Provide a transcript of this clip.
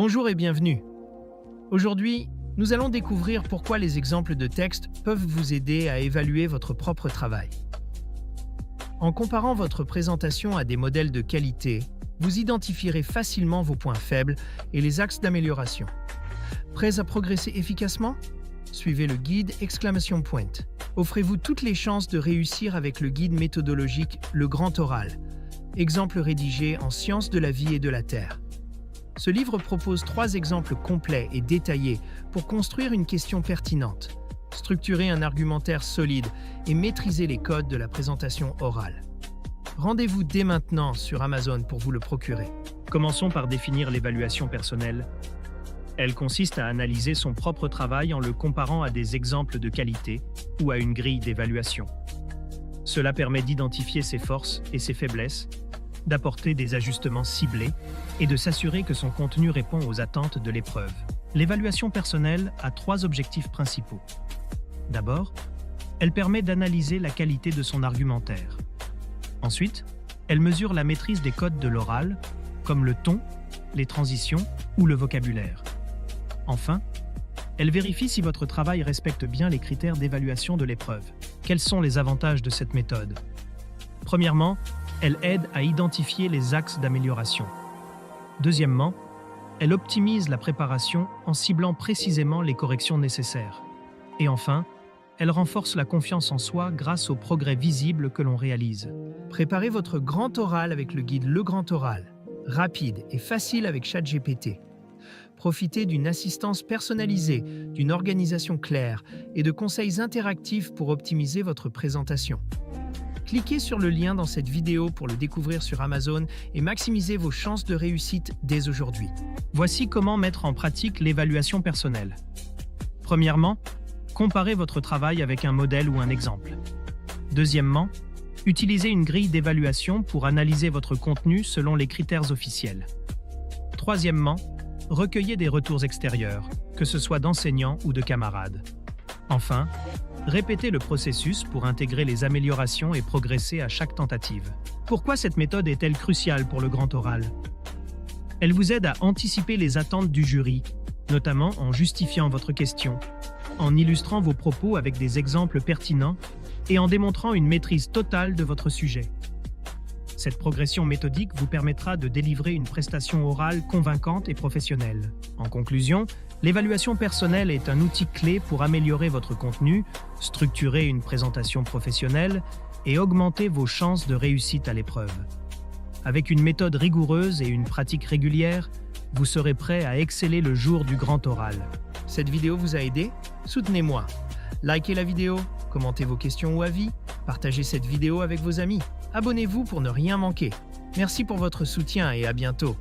Bonjour et bienvenue. Aujourd'hui, nous allons découvrir pourquoi les exemples de texte peuvent vous aider à évaluer votre propre travail. En comparant votre présentation à des modèles de qualité, vous identifierez facilement vos points faibles et les axes d'amélioration. Prêts à progresser efficacement? Suivez le guide ! Offrez-vous toutes les chances de réussir avec le guide méthodologique Le Grand Oral, exemple rédigé en sciences de la vie et de la terre. Ce livre propose 3 exemples complets et détaillés pour construire une question pertinente, structurer un argumentaire solide et maîtriser les codes de la présentation orale. Rendez-vous dès maintenant sur Amazon pour vous le procurer. Commençons par définir l'évaluation personnelle. Elle consiste à analyser son propre travail en le comparant à des exemples de qualité ou à une grille d'évaluation. Cela permet d'identifier ses forces et ses faiblesses, d'apporter des ajustements ciblés et de s'assurer que son contenu répond aux attentes de l'épreuve. L'évaluation personnelle a 3 objectifs principaux. D'abord, elle permet d'analyser la qualité de son argumentaire. Ensuite, elle mesure la maîtrise des codes de l'oral, comme le ton, les transitions ou le vocabulaire. Enfin, elle vérifie si votre travail respecte bien les critères d'évaluation de l'épreuve. Quels sont les avantages de cette méthode? Premièrement, elle aide à identifier les axes d'amélioration. Deuxièmement, elle optimise la préparation en ciblant précisément les corrections nécessaires. Et enfin, elle renforce la confiance en soi grâce aux progrès visibles que l'on réalise. Préparez votre grand oral avec le guide Le Grand Oral, rapide et facile avec ChatGPT. Profitez d'une assistance personnalisée, d'une organisation claire et de conseils interactifs pour optimiser votre présentation. Cliquez sur le lien dans cette vidéo pour le découvrir sur Amazon et maximisez vos chances de réussite dès aujourd'hui. Voici comment mettre en pratique l'évaluation personnelle. Premièrement, comparez votre travail avec un modèle ou un exemple. Deuxièmement, utilisez une grille d'évaluation pour analyser votre contenu selon les critères officiels. Troisièmement, recueillez des retours extérieurs, que ce soit d'enseignants ou de camarades. Enfin, répétez le processus pour intégrer les améliorations et progresser à chaque tentative. Pourquoi cette méthode est-elle cruciale pour le grand oral? Elle vous aide à anticiper les attentes du jury, notamment en justifiant votre question, en illustrant vos propos avec des exemples pertinents et en démontrant une maîtrise totale de votre sujet. Cette progression méthodique vous permettra de délivrer une prestation orale convaincante et professionnelle. En conclusion, l'évaluation personnelle est un outil clé pour améliorer votre contenu, structurer une présentation professionnelle et augmenter vos chances de réussite à l'épreuve. Avec une méthode rigoureuse et une pratique régulière, vous serez prêt à exceller le jour du grand oral. Cette vidéo vous a aidé? Soutenez-moi. Likez la vidéo, commentez vos questions ou avis, partagez cette vidéo avec vos amis. Abonnez-vous pour ne rien manquer. Merci pour votre soutien et à bientôt.